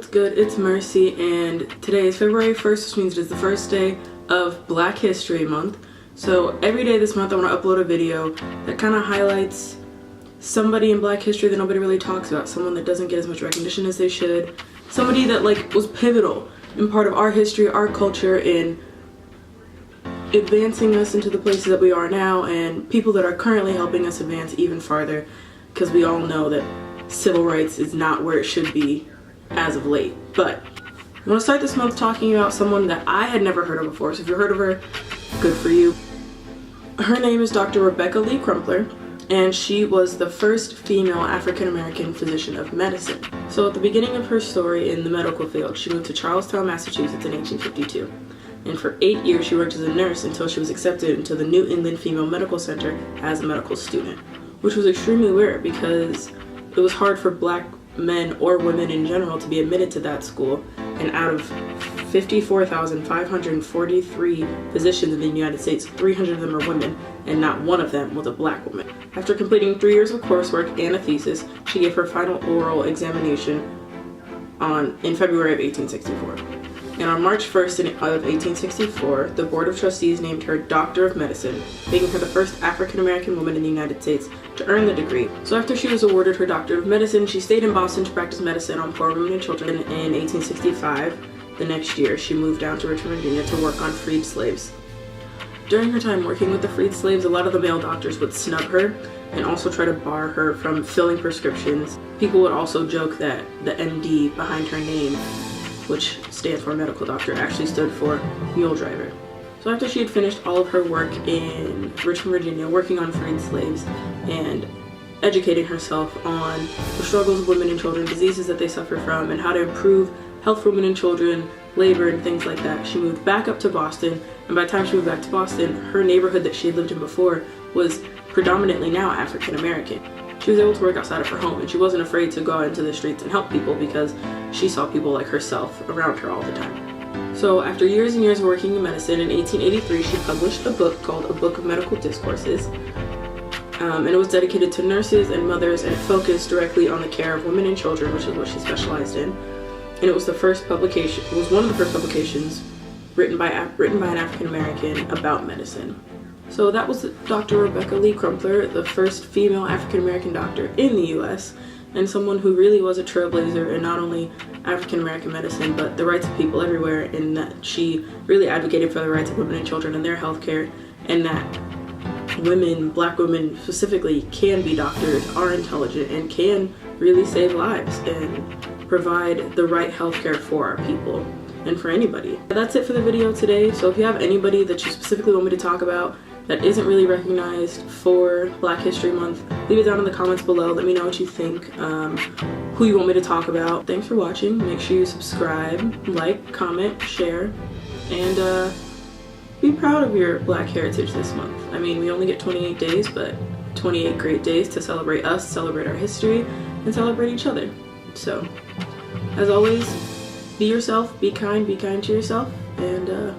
what's good? It's Mercy, and today is February 1st, which means it is the first day of Black History Month. So every day this month I want to upload a video that kind of highlights somebody in Black history that nobody really talks about, someone that doesn't get as much recognition as they should, somebody that was pivotal in part of our history, our culture, in advancing us into the places that we are now, and people that are currently helping us advance even farther, because we all know that civil rights is not where it should be as of late. But I want to start this month talking about someone that I had never heard of before, so if you've heard of her, good for you. Her name is Dr. Rebecca Lee Crumpler, and she was the first female African-American physician of medicine. So at the beginning of her story in the medical field, she moved to Charlestown, Massachusetts in 1852. And for 8 years she worked as a nurse until she was accepted into the New England Female Medical Center as a medical student, which was extremely weird because it was hard for Black men or women in general to be admitted to that school, and out of 54,543 physicians in the United States, 300 of them are women, and not one of them was a Black woman. After completing 3 years of coursework and a thesis, she gave her final oral examination in February of 1864. And on March 1st of 1864, the Board of Trustees named her Doctor of Medicine, making her the first African-American woman in the United States to earn the degree. So after she was awarded her Doctor of Medicine, she stayed in Boston to practice medicine on poor women and children. In 1865, the next year, she moved down to Richmond, Virginia to work on freed slaves. During her time working with the freed slaves, a lot of the male doctors would snub her and also try to bar her from filling prescriptions. People would also joke that the MD behind her name, which stands for medical doctor, actually stood for mule driver. So after she had finished all of her work in Richmond, Virginia, working on freed slaves and educating herself on the struggles of women and children, diseases that they suffer from, and how to improve health for women and children, labor, and things like that, she moved back up to Boston. And by the time she moved back to Boston, her neighborhood that she had lived in before was predominantly now African American. She was able to work outside of her home, and she wasn't afraid to go out into the streets and help people because she saw people like herself around her all the time. So after years and years of working in medicine, in 1883 she published a book called A Book of Medical Discourses, and it was dedicated to nurses and mothers, and it focused directly on the care of women and children, which is what she specialized in. And it was the first publication. It was one of the first publications written by an African American about medicine. So that was Dr. Rebecca Lee Crumpler, the first female African-American doctor in the U.S., and someone who really was a trailblazer in not only African-American medicine, but the rights of people everywhere, in that she really advocated for the rights of women and children and their health care, and that women, Black women specifically, can be doctors, are intelligent, and can really save lives and provide the right health care for our people and for anybody. That's it for the video today. So if you have anybody that you specifically want me to talk about that isn't really recognized for Black History Month, leave it down in the comments below. Let me know what you think, who you want me to talk about. Thanks for watching. Make sure you subscribe, like, comment, share, and be proud of your Black heritage this month. I mean, we only get 28 days, but 28 great days to celebrate us, celebrate our history, and celebrate each other. So, as always, be yourself, be kind to yourself, and